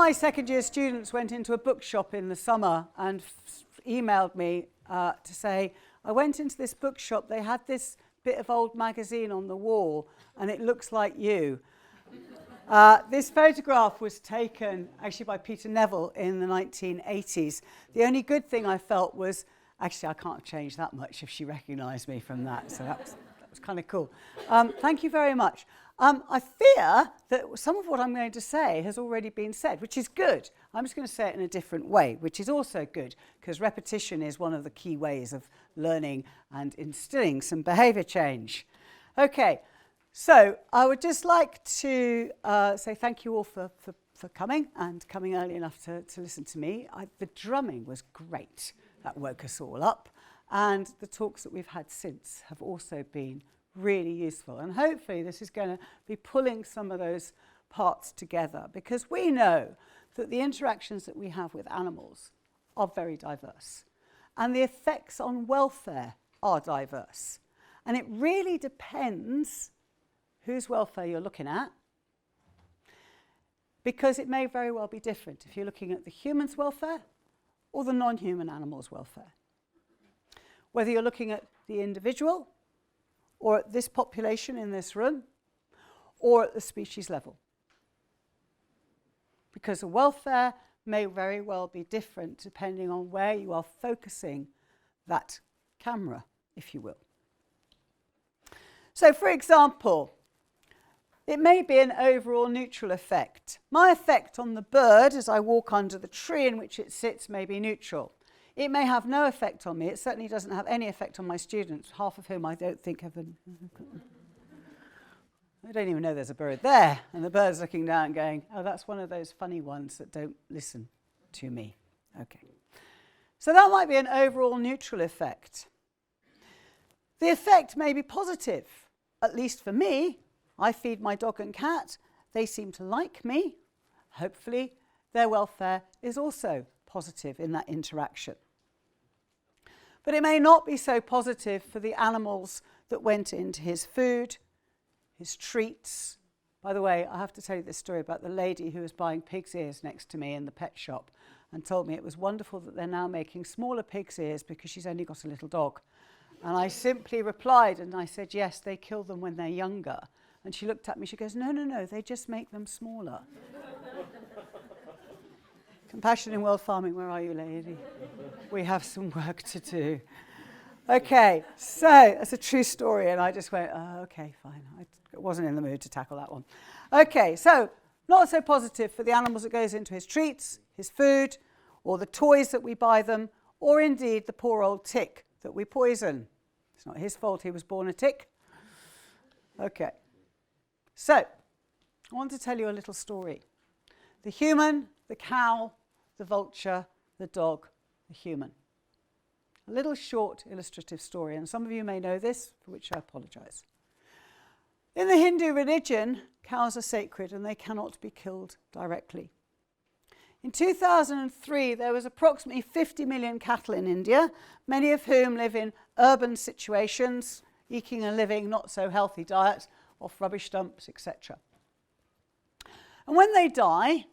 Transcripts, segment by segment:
my second year students went into a bookshop in the summer and emailed me to say, I went into this bookshop, they had this bit of old magazine on the wall and it looks like you. This photograph was taken actually by Peter Neville in the 1980s. The only good thing I felt was, actually I can't have changed that much if she recognised me from that, so that was kind of cool. Thank you very much. I fear that some of what I'm going to say has already been said, which is good. I'm just going to say it in a different way, which is also good, because repetition is one of the key ways of learning and instilling some behaviour change. Okay, so I would just like to say thank you all for coming and coming early enough to listen to me. The drumming was great. That woke us all up. And the talks that we've had since have also been really useful. And hopefully this is going to be pulling some of those parts together, because we know that the interactions that we have with animals are very diverse. And the effects on welfare are diverse. And it really depends whose welfare you're looking at, because it may very well be different if you're looking at the human's welfare or the non-human animal's welfare. Whether you're looking at the individual or at this population in this room or at the species level. Because the welfare may very well be different depending on where you are focusing that camera, if you will. So, for example, it may be an overall neutral effect. My effect on the bird as I walk under the tree in which it sits may be neutral. It may have no effect on me. It certainly doesn't have any effect on my students, half of whom I don't think have an... I don't even know there's a bird there. And the bird's looking down and going, oh, that's one of those funny ones that don't listen to me. Okay. So that might be an overall neutral effect. The effect may be positive, at least for me. I feed my dog and cat. They seem to like me. Hopefully, their welfare is also positive in that interaction. But it may not be so positive for the animals that went into his food, his treats. By the way, I have to tell you this story about the lady who was buying pig's ears next to me in the pet shop and told me it was wonderful that they're now making smaller pig's ears because she's only got a little dog. And I simply replied and I said, yes, they kill them when they're younger. And she looked at me, she goes, no, no, no, they just make them smaller. Compassion in world farming, where are you, lady? We have some work to do. Okay, so that's a true story, and I just went, oh, okay, fine. I wasn't in the mood to tackle that one. Okay, so not so positive for the animals that goes into his treats, his food, or the toys that we buy them, or indeed the poor old tick that we poison. It's not his fault he was born a tick. Okay, so I want to tell you a little story. The human, the cow, the vulture, the dog, the human. A little short illustrative story, and some of you may know this, for which I apologise. In the Hindu religion, cows are sacred and they cannot be killed directly. In 2003, there was approximately 50 million cattle in India, many of whom live in urban situations, eking a living, not so healthy diet, off rubbish dumps, etc. And when they die,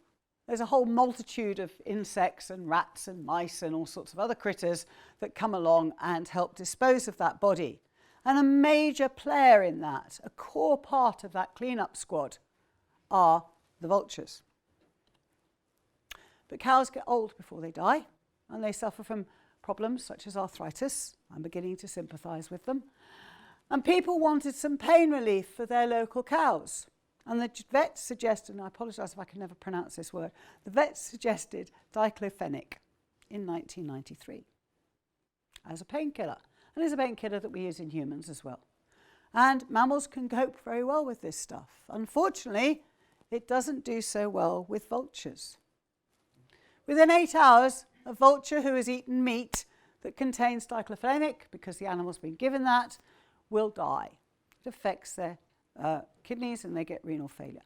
there's a whole multitude of insects and rats and mice and all sorts of other critters that come along and help dispose of that body. And a major player in that, a core part of that cleanup squad, are the vultures. But cows get old before they die, and they suffer from problems such as arthritis. I'm beginning to sympathise with them. And people wanted some pain relief for their local cows. And the vet suggested, and I apologise if I can never pronounce this word, the vet suggested diclofenac in 1993 as a painkiller. And it's a painkiller that we use in humans as well. And mammals can cope very well with this stuff. Unfortunately, it doesn't do so well with vultures. Within 8 hours, a vulture who has eaten meat that contains diclofenac, because the animal's been given that, will die. It affects their kidneys and they get renal failure.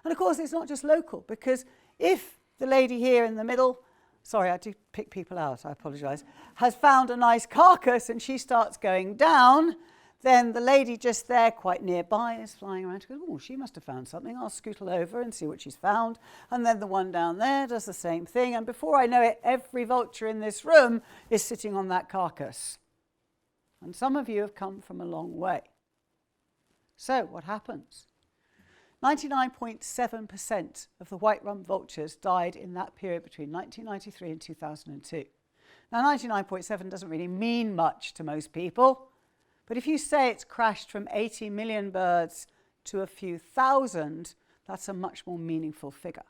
And of course, it's not just local, because if the lady here in the middle, sorry, I do pick people out, I apologise, has found a nice carcass and she starts going down, then the lady just there quite nearby is flying around. She goes, oh, she must have found something. I'll scootle over and see what she's found. And then the one down there does the same thing. And before I know it, every vulture in this room is sitting on that carcass. And some of you have come from a long way. So what happens? 99.7% of the white-rump vultures died in that period between 1993 and 2002. Now, 99.7 doesn't really mean much to most people. But if you say it's crashed from 80 million birds to a few thousand, that's a much more meaningful figure.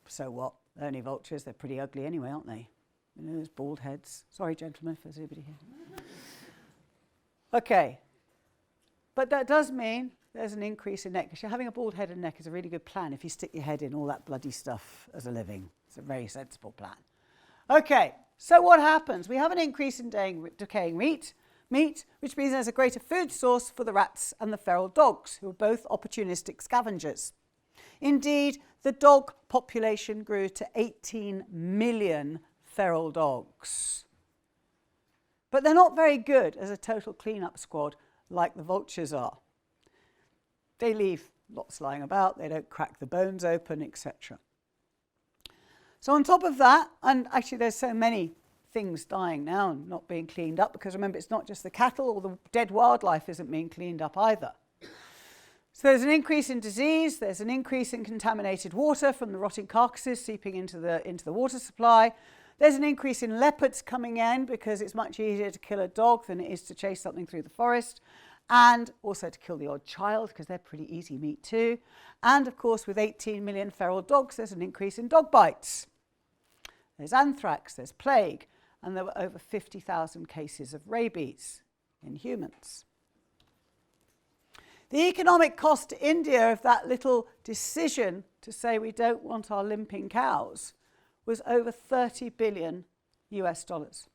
So what? They're only vultures. They're pretty ugly anyway, aren't they? You know, there's bald heads. Sorry, gentlemen, if there's anybody here. Okay. But that does mean there's an increase in neck. Because having a bald head and neck is a really good plan if you stick your head in all that bloody stuff as a living. It's a very sensible plan. Okay. So what happens? We have an increase in decaying meat, which means there's a greater food source for the rats and the feral dogs, who are both opportunistic scavengers. Indeed, the dog population grew to 18 million feral dogs. But they're not very good as a total clean-up squad like the vultures are. They leave lots lying about, they don't crack the bones open, etc. So on top of that, and actually there's so many things dying now and not being cleaned up, because remember, it's not just the cattle, or the dead wildlife isn't being cleaned up either. So there's an increase in disease, there's an increase in contaminated water from the rotting carcasses seeping into the water supply. There's an increase in leopards coming in, because it's much easier to kill a dog than it is to chase something through the forest, and also to kill the odd child, because they're pretty easy meat too. And of course, with 18 million feral dogs, there's an increase in dog bites. There's anthrax, there's plague, and there were over 50,000 cases of rabies in humans. The economic cost to India of that little decision to say we don't want our limping cows was over 30 billion US dollars.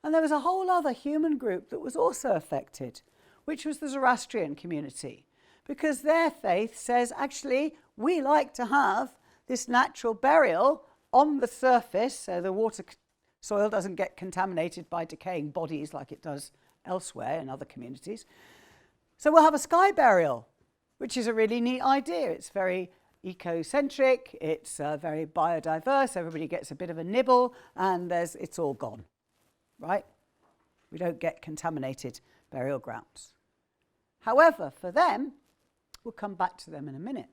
And there was a whole other human group that was also affected, which was the Zoroastrian community, because their faith says, actually, we like to have this natural burial on the surface, so the soil doesn't get contaminated by decaying bodies like it does elsewhere in other communities. So we'll have a sky burial, which is a really neat idea. It's very ecocentric, it's very biodiverse, everybody gets a bit of a nibble, and it's all gone, right? We don't get contaminated burial grounds. However, for them, we'll come back to them in a minute.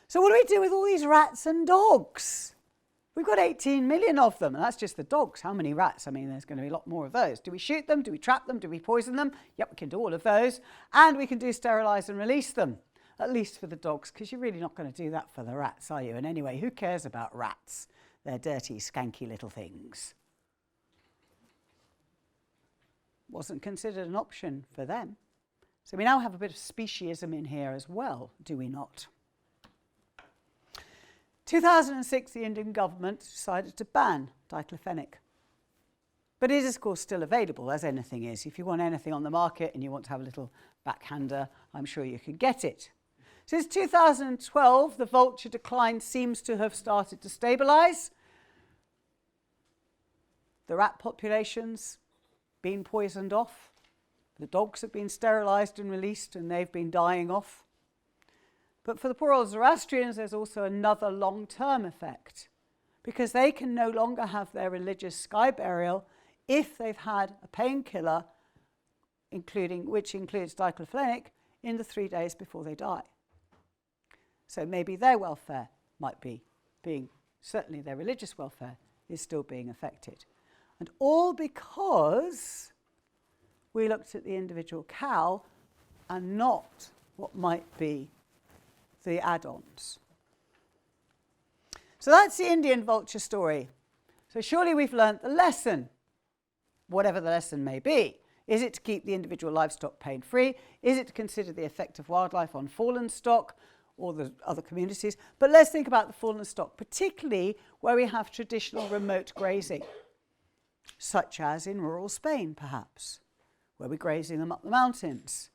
So what do we do with all these rats and dogs? We've got 18 million of them, and that's just the dogs. How many rats? I mean, there's going to be a lot more of those. Do we shoot them? Do we trap them? Do we poison them? Yep, we can do all of those. And we can do sterilise and release them, at least for the dogs, because you're really not going to do that for the rats, are you? And anyway, who cares about rats? They're dirty, skanky little things. Wasn't considered an option for them. So we now have a bit of speciesism in here as well, do we not? 2006, the Indian government decided to ban diclofenac. But it is, of course, still available, as anything is. If you want anything on the market and you want to have a little backhander, I'm sure you can get it. Since 2012, the vulture decline seems to have started to stabilise. The rat population's been poisoned off. The dogs have been sterilised and released, and they've been dying off. But for the poor old Zoroastrians, there's also another long-term effect, because they can no longer have their religious sky burial if they've had a painkiller, which includes diclofenac, in the 3 days before they die. So maybe their welfare might be certainly their religious welfare is still being affected. And all because we looked at the individual cow and not what might be the add-ons. So that's the Indian vulture story. So surely we've learnt the lesson, whatever the lesson may be. Is it to keep the individual livestock pain-free? Is it to consider the effect of wildlife on fallen stock or the other communities? But let's think about the fallen stock, particularly where we have traditional remote grazing, such as in rural Spain, perhaps, where we're grazing them up the mountains.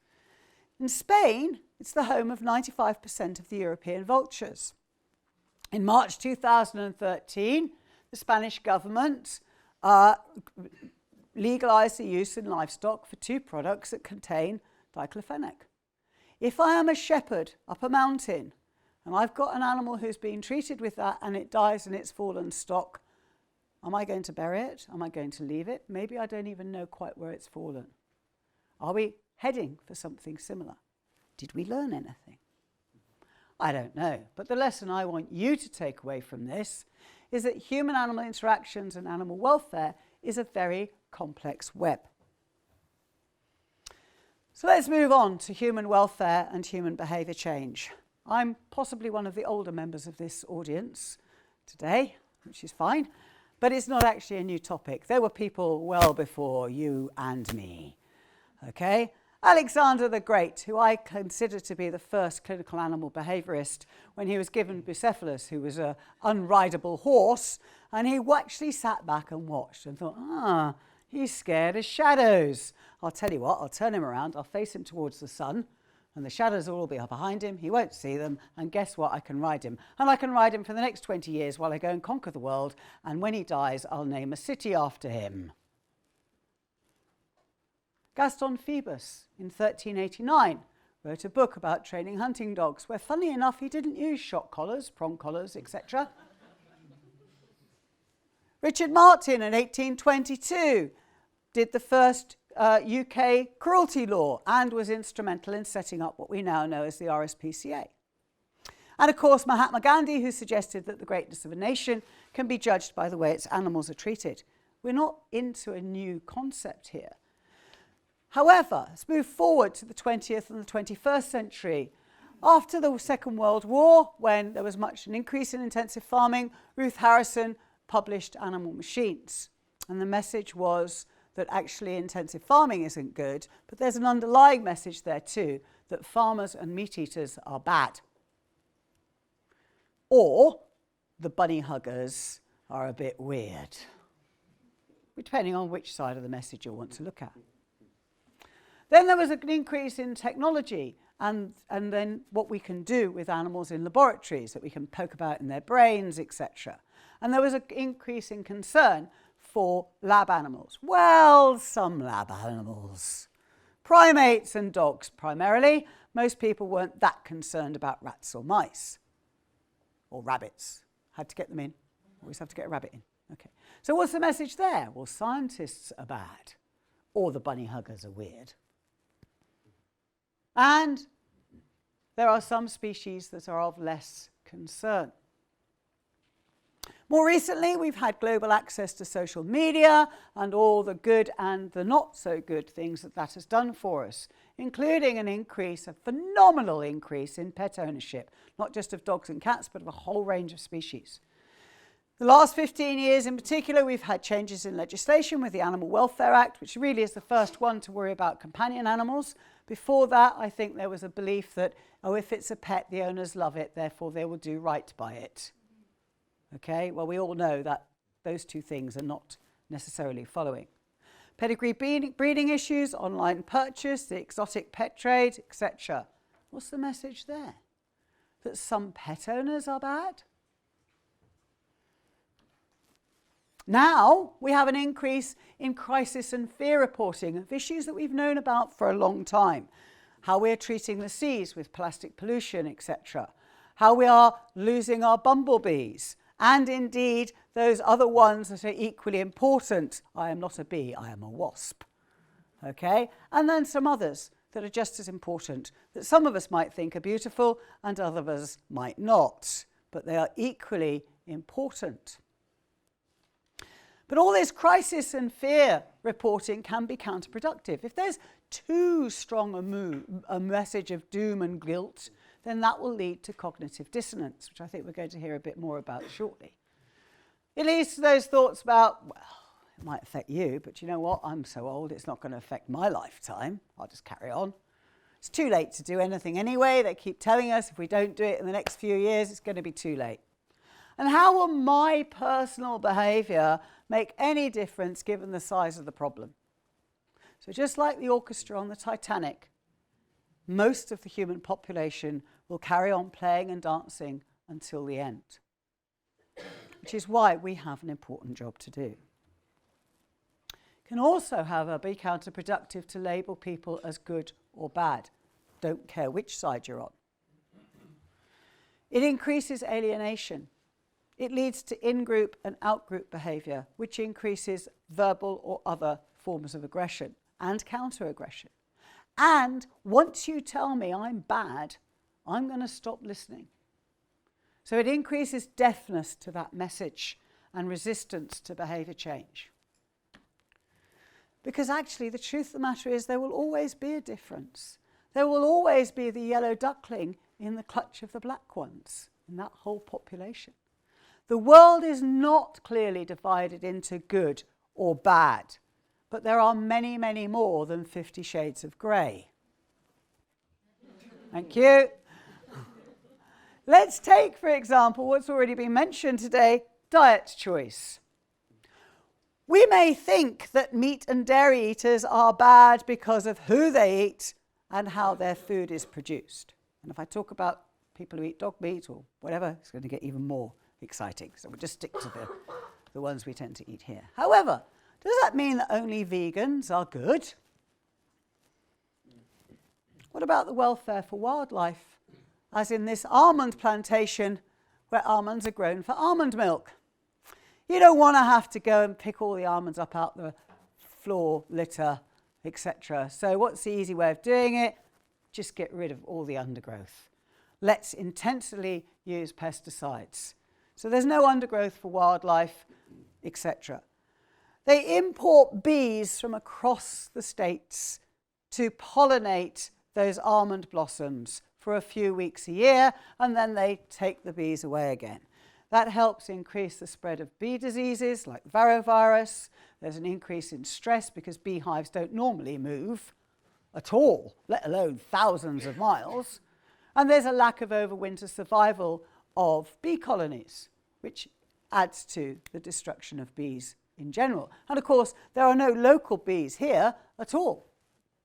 In Spain, it's the home of 95% of the European vultures. In March 2013, the Spanish government legalised the use in livestock for 2 products that contain diclofenac. If I am a shepherd up a mountain and I've got an animal who's been treated with that and it dies in its fallen stock, am I going to bury it? Am I going to leave it? Maybe I don't even know quite where it's fallen. Are we heading for something similar? Did we learn anything? I don't know. But the lesson I want you to take away from this is that human-animal interactions and animal welfare is a very complex web. So let's move on to human welfare and human behaviour change. I'm possibly one of the older members of this audience today, which is fine, but it's not actually a new topic. There were people well before you and me, okay? Alexander the Great, who I consider to be the first clinical animal behaviourist, when he was given Bucephalus, who was an unrideable horse, and he actually sat back and watched and thought, he's scared of shadows. I'll tell you what, I'll turn him around, I'll face him towards the sun, and the shadows will all be behind him, he won't see them, and guess what, I can ride him. And I can ride him for the next 20 years while I go and conquer the world, and when he dies, I'll name a city after him. Gaston Phoebus, in 1389, wrote a book about training hunting dogs, where, funnily enough, he didn't use shock collars, prong collars, etc. Richard Martin, in 1822, did the first UK cruelty law and was instrumental in setting up what we now know as the RSPCA. And of course, Mahatma Gandhi, who suggested that the greatness of a nation can be judged by the way its animals are treated. We're not into a new concept here. However, let's move forward to the 20th and the 21st century. After the Second World War, when there was much an increase in intensive farming, Ruth Harrison published Animal Machines. And the message was that actually intensive farming isn't good, but there's an underlying message there too, that farmers and meat eaters are bad. Or the bunny huggers are a bit weird, depending on which side of the message you want to look at. Then there was an increase in technology and then what we can do with animals in laboratories, that we can poke about in their brains, etc. And there was an increase in concern for lab animals. Well, some lab animals. Primates and dogs primarily. Most people weren't that concerned about rats or mice. Or rabbits. Had to get them in. Always have to get a rabbit in. Okay. So what's the message there? Well, scientists are bad. Or the bunny huggers are weird. And there are some species that are of less concern. More recently, we've had global access to social media and all the good and the not so good things that that has done for us, including an increase, a phenomenal increase in pet ownership, not just of dogs and cats, but of a whole range of species. The last 15 years in particular, we've had changes in legislation with the Animal Welfare Act, which really is the first one to worry about companion animals. Before that, I think there was a belief that, if it's a pet, the owners love it, therefore they will do right by it. Okay, well, we all know that those two things are not necessarily following. Pedigree breeding issues, online purchase, the exotic pet trade, etc. What's the message there? That some pet owners are bad? Now we have an increase in crisis and fear reporting of issues that we've known about for a long time. How we're treating the seas with plastic pollution, etc. How we are losing our bumblebees. And indeed, those other ones that are equally important. I am not a bee, I am a wasp. Okay? And then some others that are just as important, that some of us might think are beautiful and other of us might not. But they are equally important. But all this crisis and fear reporting can be counterproductive. If there's too strong a message of doom and guilt, then that will lead to cognitive dissonance, which I think we're going to hear a bit more about shortly. It leads to those thoughts about, well, it might affect you, but you know what? I'm so old, it's not going to affect my lifetime. I'll just carry on. It's too late to do anything anyway. They keep telling us if we don't do it in the next few years, it's going to be too late. And how will my personal behaviour make any difference given the size of the problem? So just like the orchestra on the Titanic, most of the human population will carry on playing and dancing until the end, which is why we have an important job to do. Can also, however, be counterproductive to label people as good or bad. Don't care which side you're on. It increases alienation. It leads to in-group and out-group behaviour, which increases verbal or other forms of aggression and counter-aggression. And once you tell me I'm bad, I'm going to stop listening. So it increases deafness to that message and resistance to behaviour change. Because actually the truth of the matter is there will always be a difference. There will always be the yellow duckling in the clutch of the black ones in that whole population. The world is not clearly divided into good or bad, but there are many, many more than 50 shades of grey. Thank you. Let's take, for example, what's already been mentioned today, diet choice. We may think that meat and dairy eaters are bad because of who they eat and how their food is produced. And if I talk about people who eat dog meat or whatever, it's going to get even more exciting. So we'll just stick to the ones we tend to eat here. However, does that mean that only vegans are good? What about the welfare for wildlife, as in this almond plantation where almonds are grown for almond milk? You don't want to have to go and pick all the almonds up out the floor, litter, etc. So what's the easy way of doing it? Just get rid of all the undergrowth. Let's intensively use pesticides. So there's no undergrowth for wildlife, etc. They import bees from across the states to pollinate those almond blossoms for a few weeks a year, and then they take the bees away again. That helps increase the spread of bee diseases like varrovirus. There's an increase in stress because beehives don't normally move at all, let alone thousands of miles. And there's a lack of overwinter survival of bee colonies, which adds to the destruction of bees in general. And of course, there are no local bees here at all.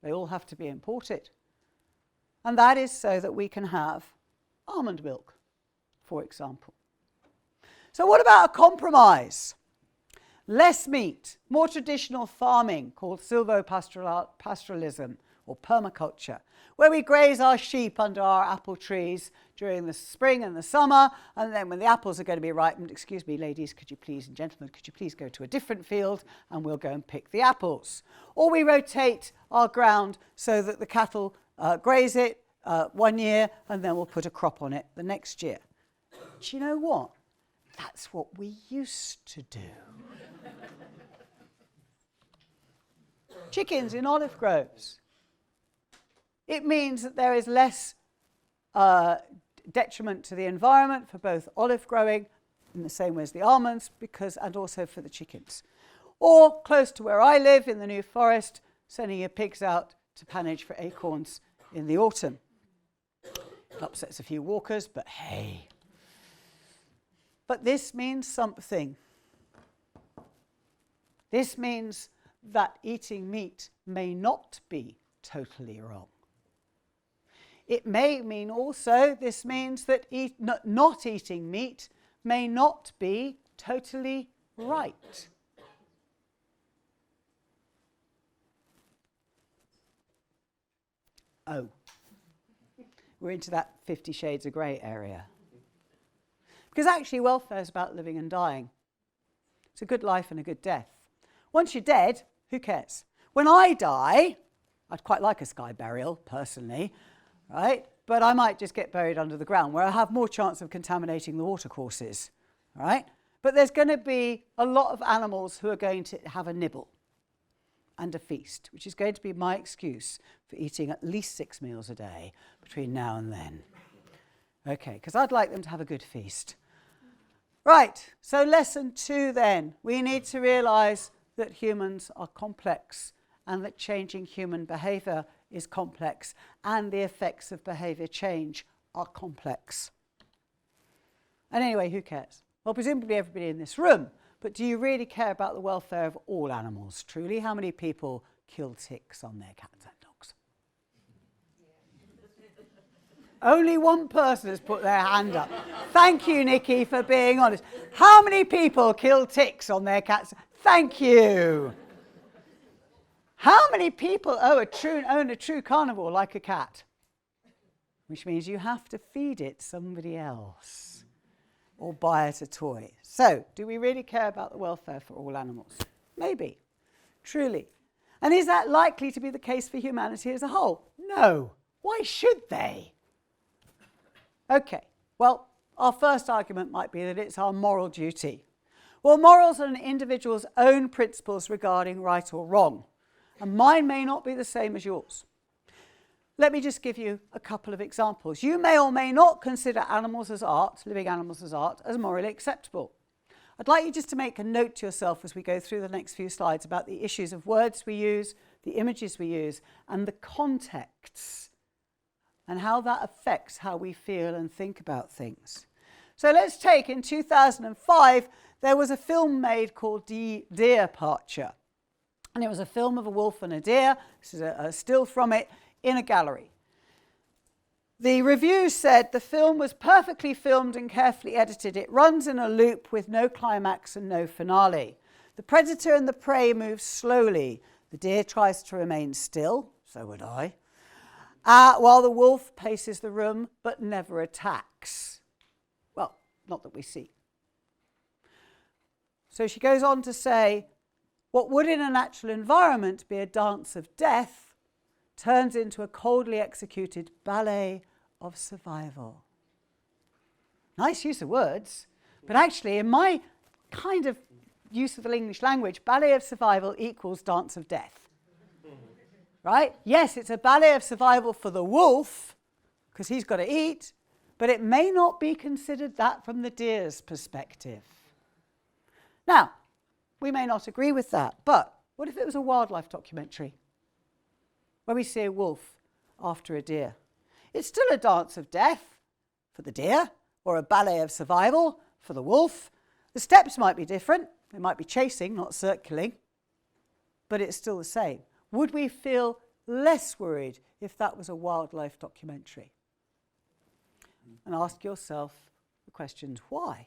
They all have to be imported. And that is so that we can have almond milk, for example. So what about a compromise? Less meat, more traditional farming called silvopastoralism or permaculture, where we graze our sheep under our apple trees during the spring and the summer, and then when the apples are going to be ripened, excuse me, ladies, could you please, and gentlemen, could you please go to a different field and we'll go and pick the apples. Or we rotate our ground so that the cattle graze it 1 year and then we'll put a crop on it the next year. Do you know what? That's what we used to do. Chickens in olive groves. It means that there is less detriment to the environment for both olive growing in the same way as the almonds, and also for the chickens. Or close to where I live in the New Forest, sending your pigs out to panage for acorns in the autumn. It upsets a few walkers, but hey. But this means something. This means that eating meat may not be totally wrong. It may mean also, this means that not eating meat may not be totally right. Oh, we're into that 50 Shades of Grey area. Because actually welfare is about living and dying. It's a good life and a good death. Once you're dead, who cares? When I die, I'd quite like a sky burial, personally, right? But I might just get buried under the ground where I have more chance of contaminating the watercourses, right? But there's going to be a lot of animals who are going to have a nibble and a feast, which is going to be my excuse for eating at least 6 meals a day between now and then. Okay, because I'd like them to have a good feast. Right, so lesson 2 then. We need to realise that humans are complex and that changing human behaviour is complex and the effects of behaviour change are complex. And anyway, who cares? Well, presumably everybody in this room, but do you really care about the welfare of all animals, truly? How many people kill ticks on their cats and dogs? Only one person has put their hand up. Thank you, Nikki, for being honest. How many people kill ticks on their cats? Thank you. How many people own a true carnivore like a cat? Which means you have to feed it somebody else or buy it a toy. So, do we really care about the welfare for all animals? Maybe, truly. And is that likely to be the case for humanity as a whole? No. Why should they? Okay, well, our first argument might be that it's our moral duty. Well, morals are an individual's own principles regarding right or wrong, and mine may not be the same as yours. Let me just give you a couple of examples. You may or may not consider animals as art, living animals as art, as morally acceptable. I'd like you just to make a note to yourself as we go through the next few slides about the issues of words we use, the images we use, and the contexts, and how that affects how we feel and think about things. So let's take, in 2005, there was a film made called Deerparture. And it was a film of a wolf and a deer. This is a still from it in a gallery. The review said the film was perfectly filmed and carefully edited. It runs in a loop with no climax and no finale. The predator and the prey move slowly. The deer tries to remain still, so would I, while the wolf paces the room but never attacks. Well, not that we see. So she goes on to say, what would in a natural environment be a dance of death turns into a coldly executed ballet of survival. Nice use of words, but actually in my kind of use of the English language, ballet of survival equals dance of death. Right? Yes, it's a ballet of survival for the wolf, because he's got to eat, but it may not be considered that from the deer's perspective. Now, we may not agree with that, but what if it was a wildlife documentary where we see a wolf after a deer? It's still a dance of death for the deer, or a ballet of survival for the wolf. The steps might be different. They might be chasing, not circling, but it's still the same. Would we feel less worried if that was a wildlife documentary? And ask yourself the questions, why?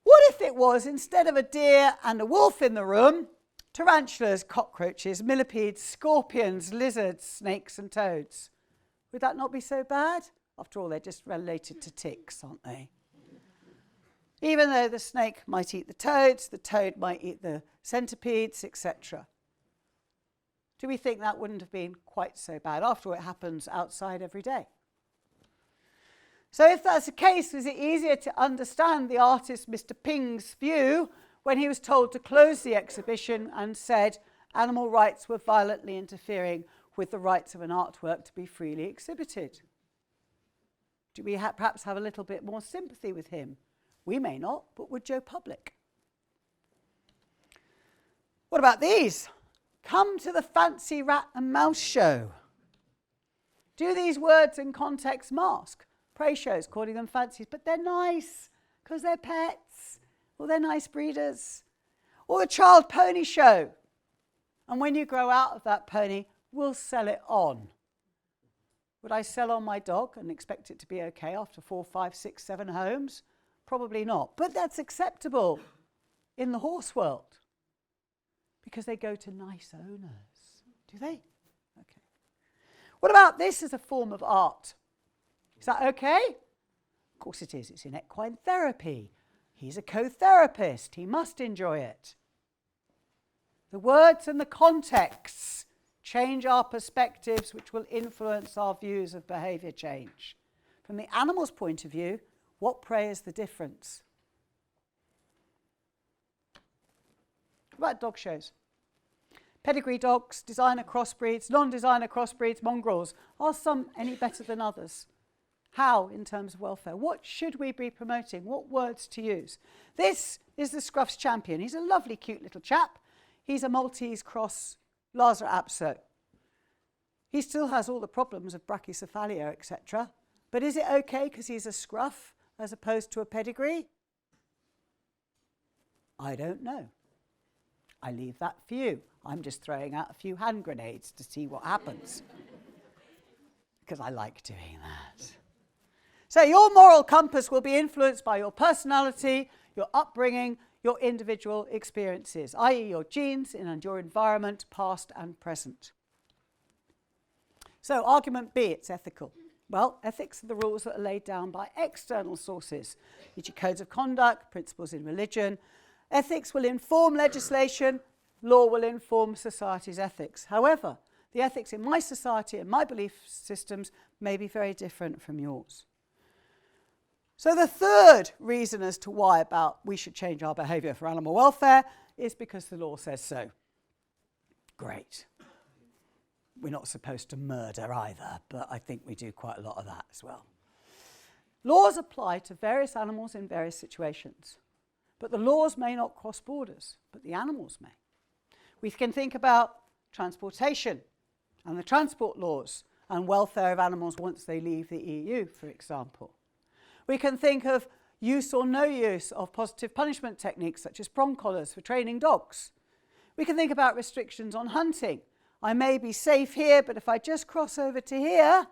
What if it was, instead of a deer and a wolf in the room, tarantulas, cockroaches, millipedes, scorpions, lizards, snakes and toads? Would that not be so bad? After all, they're just related to ticks, aren't they? Even though the snake might eat the toad might eat the centipedes, etc. Do we think that wouldn't have been quite so bad? After all, it happens outside every day. So if that's the case, was it easier to understand the artist Mr. Ping's view when he was told to close the exhibition and said animal rights were violently interfering with the rights of an artwork to be freely exhibited? Do we perhaps have a little bit more sympathy with him? We may not, but would Joe Public? What about these? Come to the fancy rat and mouse show. Do these words and context mask prey shows, calling them fancies, but they're nice because they're pets, or they're nice breeders? Or the child pony show. And when you grow out of that pony, we'll sell it on. Would I sell on my dog and expect it to be okay after 4, 5, 6, 7 homes? Probably not. But that's acceptable in the horse world because they go to nice owners. Do they? Okay. What about this as a form of art? Is that okay? Of course it is. It's in equine therapy. He's a co-therapist. He must enjoy it. The words and the contexts change our perspectives, which will influence our views of behaviour change. From the animal's point of view, what prey is the difference? What about dog shows? Pedigree dogs, designer crossbreeds, non-designer crossbreeds, mongrels. Are some any better than others? How in terms of welfare? What should we be promoting? What words to use? This is the Scruff's champion. He's a lovely, cute little chap. He's a Maltese cross Lhasa Apso. He still has all the problems of brachycephalia, etc. But is it okay because he's a scruff as opposed to a pedigree? I don't know. I leave that for you. I'm just throwing out a few hand grenades to see what happens. Because I like doing that. So your moral compass will be influenced by your personality, your upbringing, your individual experiences, i.e. your genes and your environment, past and present. So argument B, it's ethical. Well, ethics are the rules that are laid down by external sources, e.g. codes of conduct, principles in religion. Ethics will inform legislation, law will inform society's ethics. However, the ethics in my society and my belief systems may be very different from yours. So the third reason as to why we should change our behaviour for animal welfare is because the law says so. Great. We're not supposed to murder either, but I think we do quite a lot of that as well. Laws apply to various animals in various situations, but the laws may not cross borders, but the animals may. We can think about transportation and the transport laws and welfare of animals once they leave the EU, for example. We can think of use or no use of positive punishment techniques such as prong collars for training dogs. We can think about restrictions on hunting. I may be safe here, but if I just cross over to here,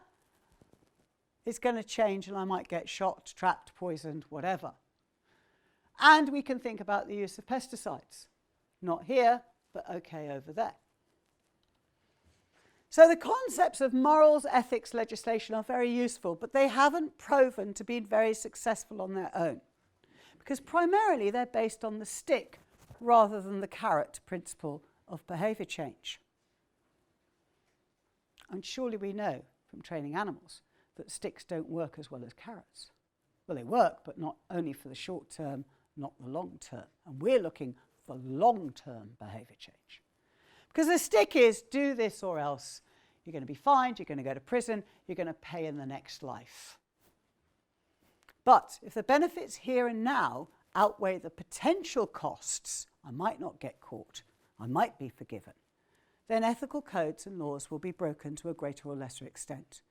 it's going to change and I might get shot, trapped, poisoned, whatever. And we can think about the use of pesticides. Not here, but okay over there. So the concepts of morals, ethics, legislation are very useful, but they haven't proven to be very successful on their own, because primarily they're based on the stick rather than the carrot principle of behaviour change. And surely we know from training animals that sticks don't work as well as carrots. Well, they work, but not only for the short term, not the long term. And we're looking for long-term behaviour change. Because the stick is do this or else. You're going to be fined, you're going to go to prison, you're going to pay in the next life. But if the benefits here and now outweigh the potential costs, I might not get caught, I might be forgiven, then ethical codes and laws will be broken to a greater or lesser extent.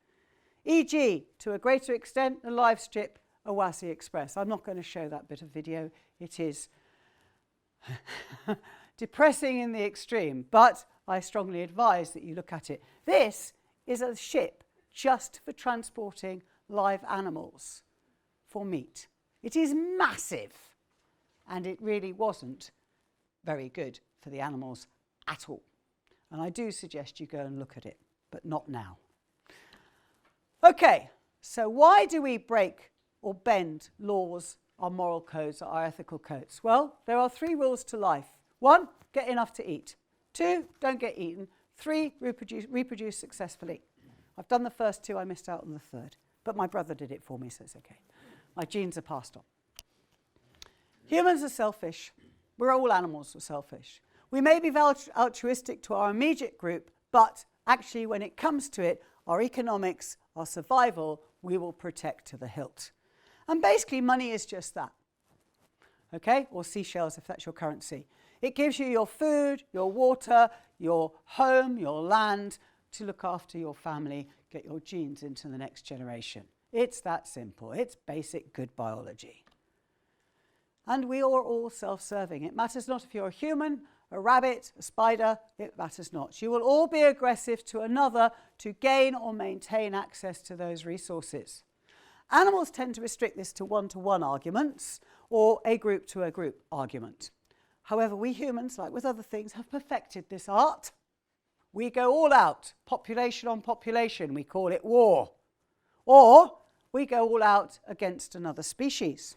E.g., to a greater extent, the live strip Awasi Express. I'm not going to show that bit of video. It is depressing in the extreme, but I strongly advise that you look at it. This is a ship just for transporting live animals for meat. It is massive, and it really wasn't very good for the animals at all. And I do suggest you go and look at it, but not now. Okay, so why do we break or bend laws, our moral codes, our ethical codes? Well, there are 3 rules to life. 1, get enough to eat. 2, don't get eaten. 3, reproduce successfully. I've done the first 2, I missed out on the 3rd. But my brother did it for me, so it's okay. My genes are passed on. Humans are selfish. We're all animals who are selfish. We may be altruistic to our immediate group, but actually when it comes to it, our economics, our survival, we will protect to the hilt. And basically money is just that. Okay? Or seashells if that's your currency. It gives you your food, your water, your home, your land to look after your family, get your genes into the next generation. It's that simple. It's basic good biology. And we are all self-serving. It matters not if you're a human, a rabbit, a spider, it matters not. You will all be aggressive to another to gain or maintain access to those resources. Animals tend to restrict this to one-to-one arguments or a group-to-a-group argument. However, we humans, like with other things, have perfected this art. We go all out, population on population, we call it war. Or we go all out against another species.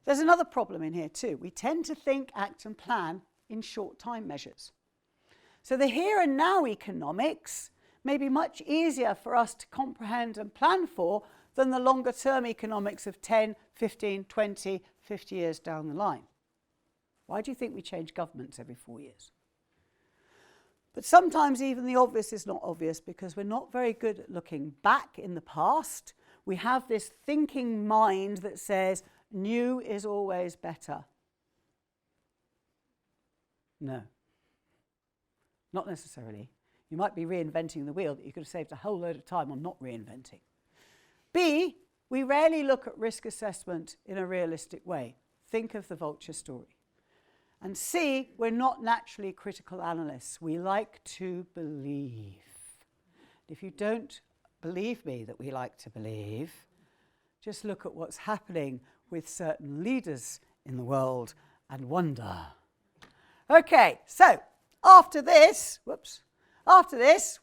There's another problem in here too. We tend to think, act and plan in short time measures. So the here and now economics may be much easier for us to comprehend and plan for than the longer term economics of 10, 15, 20, 50 years down the line. Why do you think we change governments every 4 years? But sometimes even the obvious is not obvious because we're not very good at looking back in the past. We have this thinking mind that says new is always better. No, not necessarily. You might be reinventing the wheel that you could have saved a whole load of time on not reinventing. B, we rarely look at risk assessment in a realistic way. Think of the vulture story. And C, we're not naturally critical analysts. We like to believe. If you don't believe me that we like to believe, just look at what's happening with certain leaders in the world and wonder. Okay, so after this,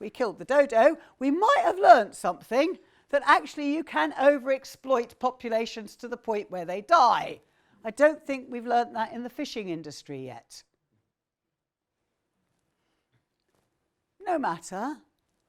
we killed the dodo. We might have learnt something, that actually you can overexploit populations to the point where they die. I don't think we've learnt that in the fishing industry yet. No matter,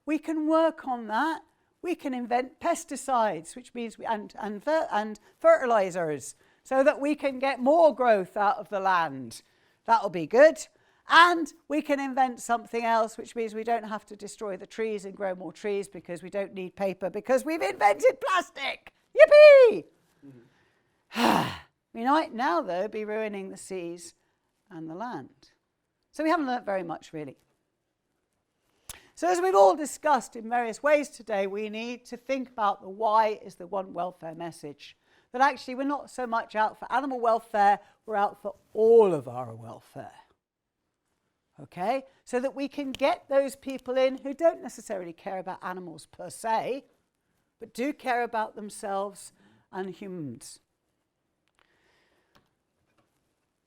we can work on that. We can invent pesticides, which means and fertilizers, so that we can get more growth out of the land. That'll be good. And we can invent something else, which means we don't have to destroy the trees and grow more trees because we don't need paper because we've invented plastic. Yippee! We might now, though, be ruining the seas and the land. So we haven't learnt very much, really. So as we've all discussed in various ways today, we need to think about the why is the one welfare message. That actually we're not so much out for animal welfare, we're out for all of our welfare. Okay? So that we can get those people in who don't necessarily care about animals per se, but do care about themselves and humans.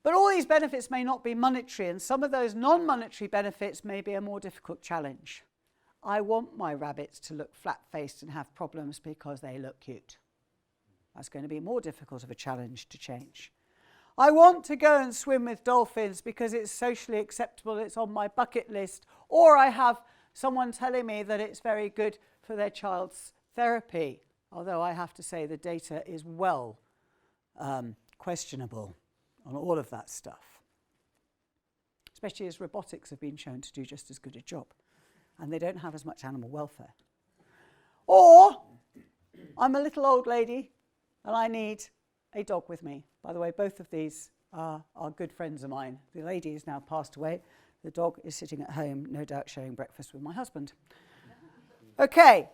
But all these benefits may not be monetary, and some of those non-monetary benefits may be a more difficult challenge. I want my rabbits to look flat-faced and have problems because they look cute. That's going to be more difficult of a challenge to change. I want to go and swim with dolphins because it's socially acceptable, it's on my bucket list, or I have someone telling me that it's very good for their child's therapy, although I have to say the data is well questionable on all of that stuff, especially as robotics have been shown to do just as good a job, and they don't have as much animal welfare. Or I'm a little old lady and I need a dog with me. By the way, both of these are good friends of mine. The lady is now passed away. The dog is sitting at home, no doubt sharing breakfast with my husband. Okay.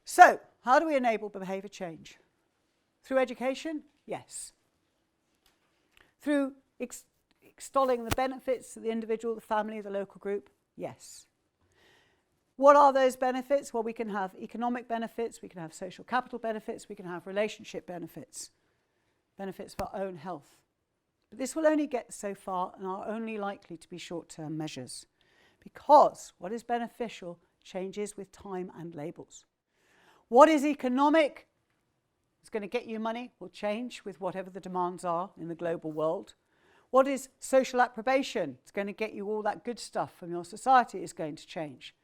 So, how do we enable behaviour change? Through education? Yes. Through extolling the benefits to the individual, the family, the local group? Yes. What are those benefits? Well, we can have economic benefits, we can have social capital benefits, we can have relationship benefits, benefits for our own health. But this will only get so far and are only likely to be short-term measures, because what is beneficial changes with time and labels. What is economic, is going to get you money, will change with whatever the demands are in the global world. What is social approbation? It's going to get you all that good stuff from your society is going to change.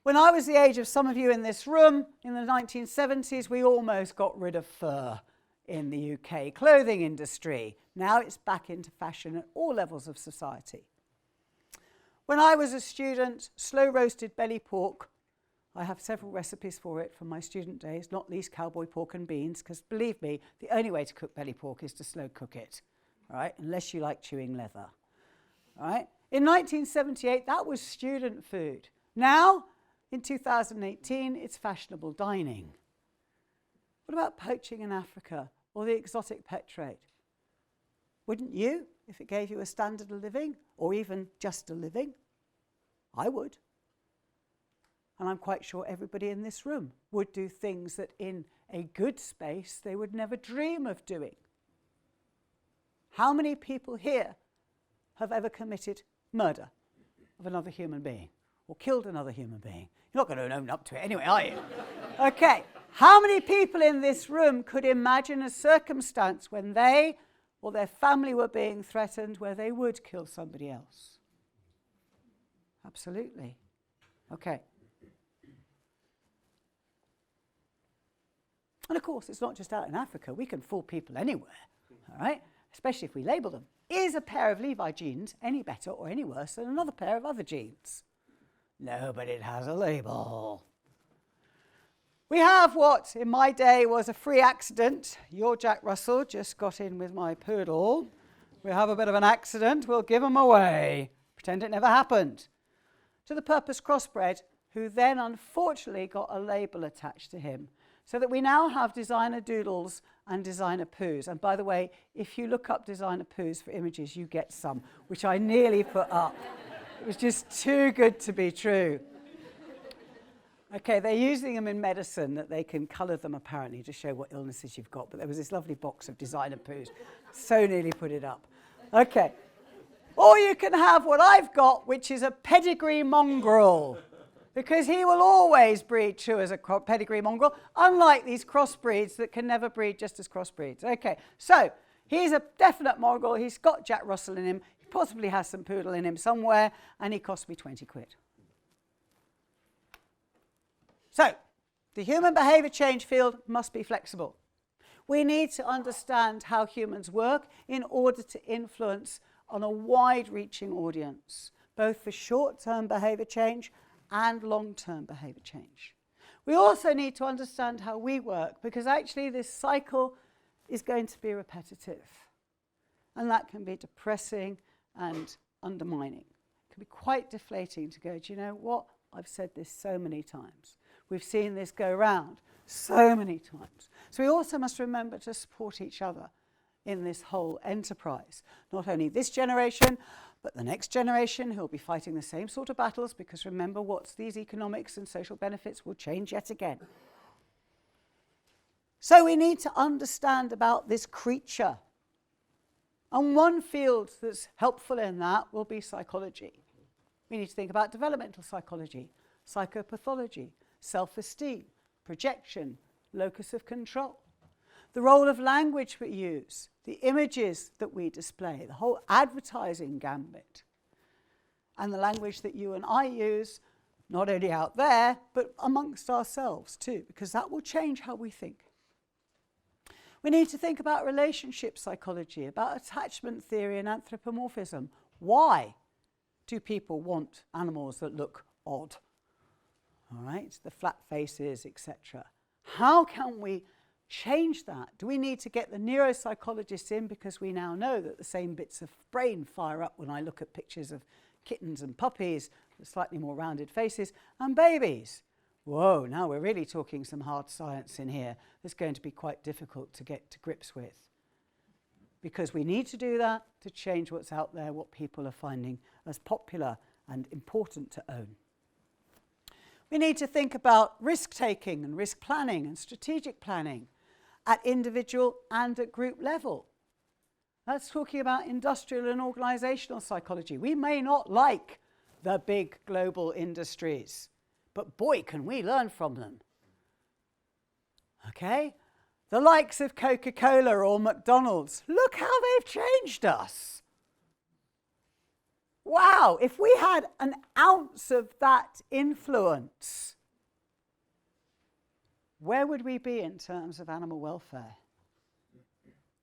When I was the age of some of you in this room, in the 1970s, we almost got rid of fur in the UK clothing industry. Now it's back into fashion at all levels of society. When I was a student, slow-roasted belly pork, I have several recipes for it from my student days, not least cowboy pork and beans, because believe me, the only way to cook belly pork is to slow cook it, right? Unless you like chewing leather, right? In 1978, that was student food. Now, in 2018, it's fashionable dining. What about poaching in Africa or the exotic pet trade? Wouldn't you, if it gave you a standard of living or even just a living? I would. And I'm quite sure everybody in this room would do things that in a good space they would never dream of doing. How many people here have ever committed murder of another human being or killed another human being? You're not going to own up to it anyway, are you? Okay. How many people in this room could imagine a circumstance when they or their family were being threatened where they would kill somebody else? Absolutely. Okay. And of course, it's not just out in Africa. We can fool people anywhere, all right? Especially if we label them. Is a pair of Levi jeans any better or any worse than another pair of other jeans? No, but it has a label. We have what, in my day, was a free accident. Your Jack Russell just got in with my poodle. We have a bit of an accident, we'll give him away. Pretend it never happened. To the purpose crossbred, who then unfortunately got a label attached to him. So that we now have designer doodles and designer poos. And by the way, if you look up designer poos for images, you get some, which I nearly put up. It was just too good to be true. Okay, they're using them in medicine that they can colour them apparently to show what illnesses you've got. But there was this lovely box of designer poos. So nearly put it up. Okay. Or you can have what I've got, which is a pedigree mongrel. Because he will always breed true as a pedigree mongrel, unlike these crossbreeds that can never breed just as crossbreeds. Okay, so he's a definite mongrel. He's got Jack Russell in him. He possibly has some poodle in him somewhere, and he cost me 20 quid. So, the human behaviour change field must be flexible. We need to understand how humans work in order to influence on a wide-reaching audience, both for short-term behaviour change and long-term behaviour change. We also need to understand how we work, because actually this cycle is going to be repetitive. And that can be depressing and undermining. It can be quite deflating to go, do you know what? I've said this so many times. We've seen this go round so many times. So we also must remember to support each other in this whole enterprise. Not only this generation, but the next generation who will be fighting the same sort of battles, because remember, what's these economics and social benefits will change yet again. So we need to understand about this creature. And one field that's helpful in that will be psychology. We need to think about developmental psychology, psychopathology, self-esteem, projection, locus of control, the role of language we use, the images that we display, the whole advertising gambit, and the language that you and I use, not only out there, but amongst ourselves too, because that will change how we think. We need to think about relationship psychology, about attachment theory and anthropomorphism. Why do people want animals that look odd? All right, the flat faces, etc. How can we change that? Do we need to get the neuropsychologists in, because we now know that the same bits of brain fire up when I look at pictures of kittens and puppies with slightly more rounded faces and babies? Whoa, now we're really talking some hard science in here that's going to be quite difficult to get to grips with. Because we need to do that to change what's out there, what people are finding as popular and important to own. We need to think about risk-taking and risk planning and strategic planning at individual and at group level. That's talking about industrial and organisational psychology. We may not like the big global industries, but boy, can we learn from them. Okay? The likes of Coca-Cola or McDonald's, look how they've changed us. Wow, if we had an ounce of that influence, where would we be in terms of animal welfare?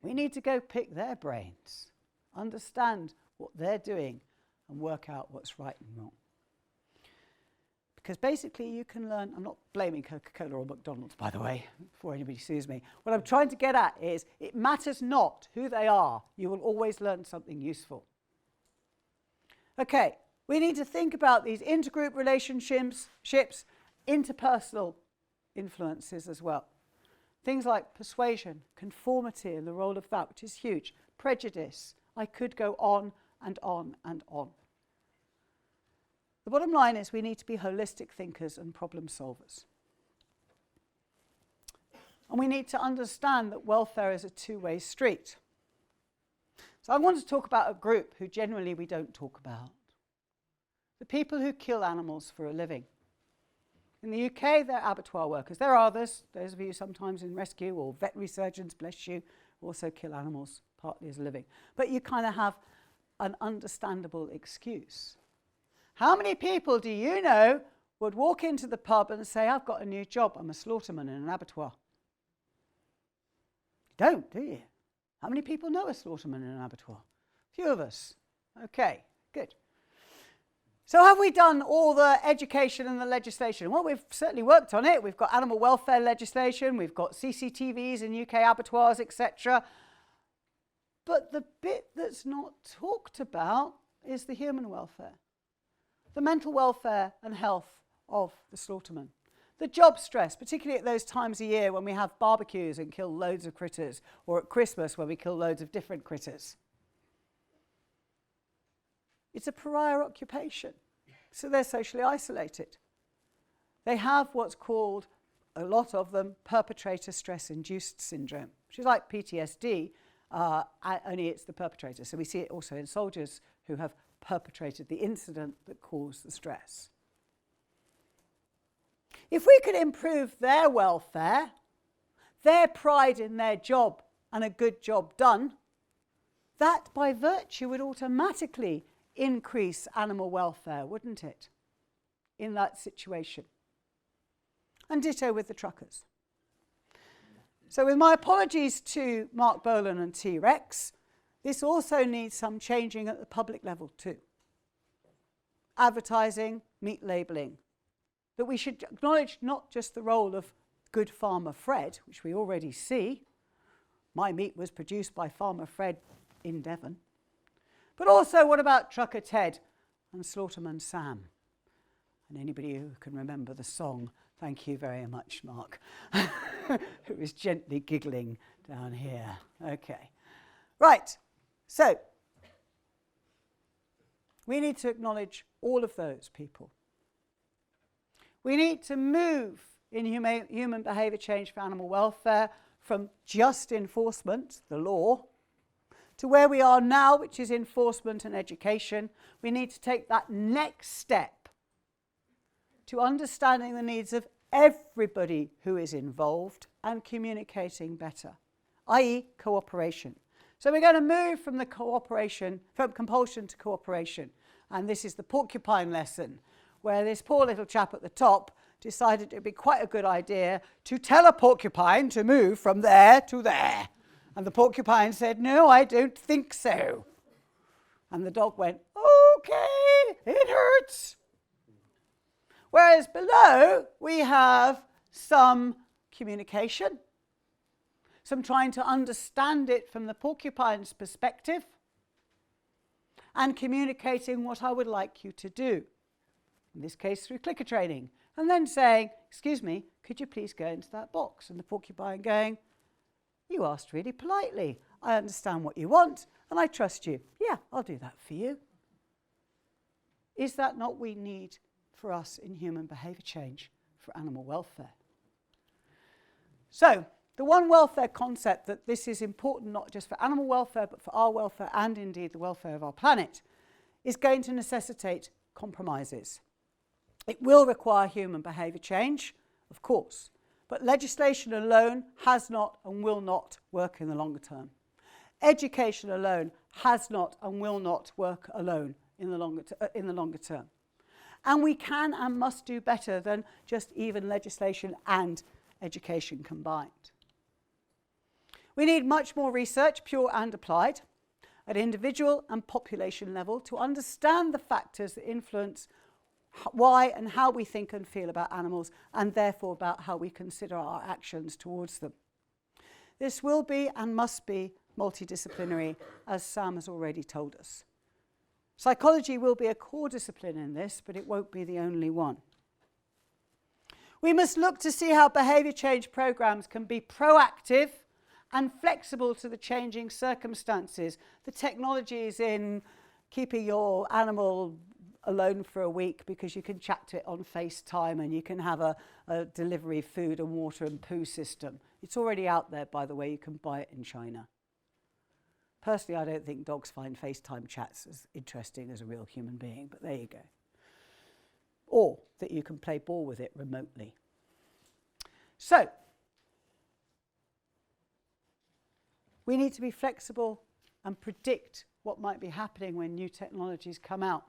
We need to go pick their brains, understand what they're doing, and work out what's right and wrong. Because basically you can learn, I'm not blaming Coca-Cola or McDonald's, by the way, before anybody sues me. What I'm trying to get at is, it matters not who they are. You will always learn something useful. Okay, we need to think about these intergroup relationships, interpersonal influences as well. Things like persuasion, conformity, and the role of that, which is huge. Prejudice. I could go on and on and on. The bottom line is we need to be holistic thinkers and problem solvers. And we need to understand that welfare is a two-way street. So I want to talk about a group who generally we don't talk about. The people who kill animals for a living. In the UK, they're abattoir workers. There are others, those of you sometimes in rescue or veterinary surgeons, bless you, also kill animals partly as a living. But you kind of have an understandable excuse. How many people do you know would walk into the pub and say, I've got a new job, I'm a slaughterman in an abattoir? You don't, do you? How many people know a slaughterman in an abattoir? Few of us. Okay, good. So have we done all the education and the legislation? Well, we've certainly worked on it. We've got animal welfare legislation, we've got CCTVs in UK abattoirs, etc. But the bit that's not talked about is the human welfare, the mental welfare and health of the slaughterman. The job stress, particularly at those times of year when we have barbecues and kill loads of critters, or at Christmas where we kill loads of different critters. It's a pariah occupation, so they're socially isolated. they have what's called, a lot of them, perpetrator stress-induced syndrome, which is like PTSD, only it's the perpetrator. So we see it also in soldiers who have perpetrated the incident that caused the stress. If we could improve their welfare, their pride in their job and a good job done, that by virtue would automatically increase animal welfare, wouldn't it, in that situation? And ditto with the truckers. So with my apologies to Mark Bolan and T-Rex, this also needs some changing at the public level too. Advertising, meat labelling. That we should acknowledge not just the role of good Farmer Fred, which we already see. My meat was produced by Farmer Fred in Devon. But also, what about Trucker Ted and Slaughterman Sam? And anybody who can remember the song, thank you very much, Mark, who is gently giggling down here. Okay. Right. So, we need to acknowledge all of those people. We need to move in human behaviour change for animal welfare from just enforcement, the law, to where we are now, which is enforcement and education. We need to take that next step to understanding the needs of everybody who is involved and communicating better, i.e. cooperation. So we're going to move from the cooperation, from compulsion to cooperation. And this is the porcupine lesson, where this poor little chap at the top decided it would be quite a good idea to tell a porcupine to move from there to there. And the porcupine said, no, I don't think so. And the dog went, okay, it hurts. Whereas below, we have some communication, some trying to understand it from the porcupine's perspective, and communicating what I would like you to do, in this case through clicker training, and then saying, excuse me, could you please go into that box? And the porcupine going, you asked really politely. I understand what you want, and I trust you. Yeah, I'll do that for you. Is that not what we need for us in human behaviour change for animal welfare? So, the one welfare concept that this is important not just for animal welfare, but for our welfare and indeed the welfare of our planet, is going to necessitate compromises. It will require human behaviour change, of course, but legislation alone has not and will not work in the longer term. Education alone has not and will not work alone in the longer term. And we can and must do better than just even legislation and education combined. We need much more research, pure and applied, at individual and population level to understand the factors that influence why and how we think and feel about animals, and therefore about how we consider our actions towards them. This will be and must be multidisciplinary, as Sam has already told us. Psychology will be a core discipline in this, but it won't be the only one. We must look to see how behaviour change programmes can be proactive and flexible to the changing circumstances. The technologies in keeping your animal alone for a week because you can chat to it on FaceTime and you can have a delivery food and water and poo system. It's already out there, by the way. You can buy it in China. Personally, I don't think dogs find FaceTime chats as interesting as a real human being, but there you go. Or that you can play ball with it remotely. So, we need to be flexible and predict what might be happening when new technologies come out.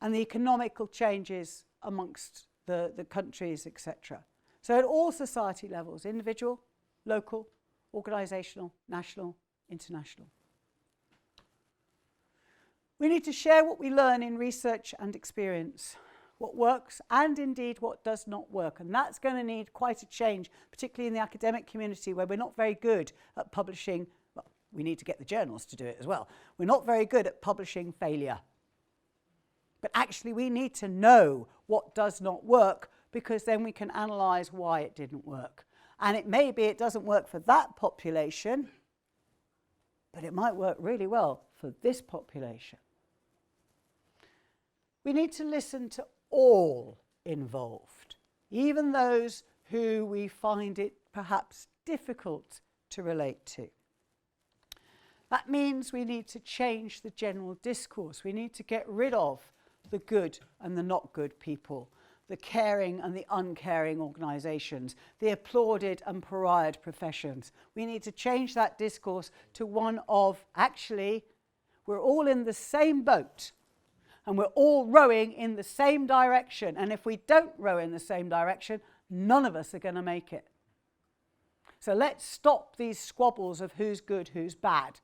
And the economical changes amongst the countries, etc. So at all society levels, individual, local, organisational, national, international. We need to share what we learn in research and experience, what works and indeed what does not work. And that's going to need quite a change, particularly in the academic community where we're not very good at publishing. Well, we need to get the journals to do it as well. We're not very good at publishing failure. But actually we need to know what does not work, because then we can analyse why it didn't work. And it may be it doesn't work for that population, but it might work really well for this population. We need to listen to all involved, even those who we find it perhaps difficult to relate to. That means we need to change the general discourse. We need to get rid of the good and the not good people, the caring and the uncaring organisations, the applauded and pariahed professions. We need to change that discourse to one of, actually, we're all in the same boat and we're all rowing in the same direction. And if we don't row in the same direction, none of us are going to make it. So let's stop these squabbles of who's good, who's bad.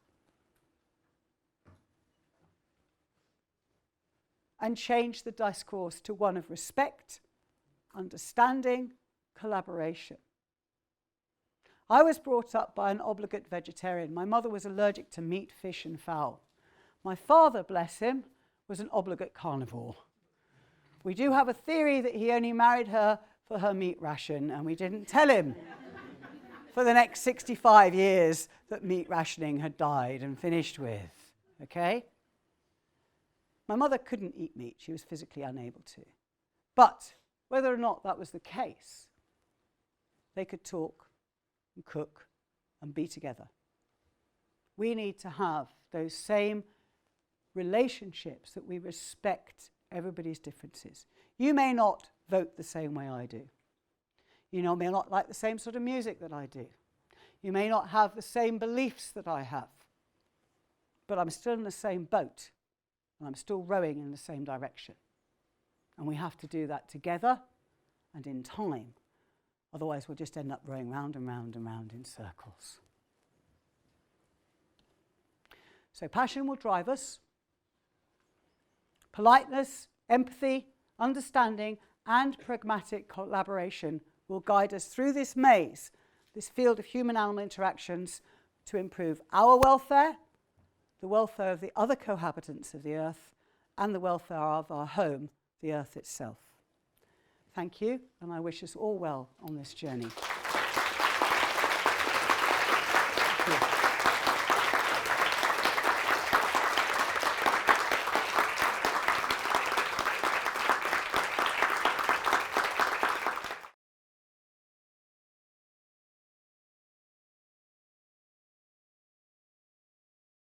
And change the discourse to one of respect, understanding, collaboration. I was brought up by an obligate vegetarian. My mother was allergic to meat, fish and fowl. My father, bless him, was an obligate carnivore. We do have a theory that he only married her for her meat ration, and we didn't tell him for the next 65 years that meat rationing had died and finished with. Okay? My mother couldn't eat meat. She was physically unable to. But whether or not that was the case, they could talk and cook and be together. We need to have those same relationships, that we respect everybody's differences. You may not vote the same way I do. You may not like the same sort of music that I do. You may not have the same beliefs that I have. But I'm still in the same boat. And I'm still rowing in the same direction. And we have to do that together and in time. Otherwise, we'll just end up rowing round and round and round in circles. So passion will drive us. Politeness, empathy, understanding, and pragmatic collaboration will guide us through this maze, this field of human-animal interactions, to improve our welfare, the welfare of the other cohabitants of the earth, and the welfare of our home, the earth itself. Thank you, and I wish us all well on this journey.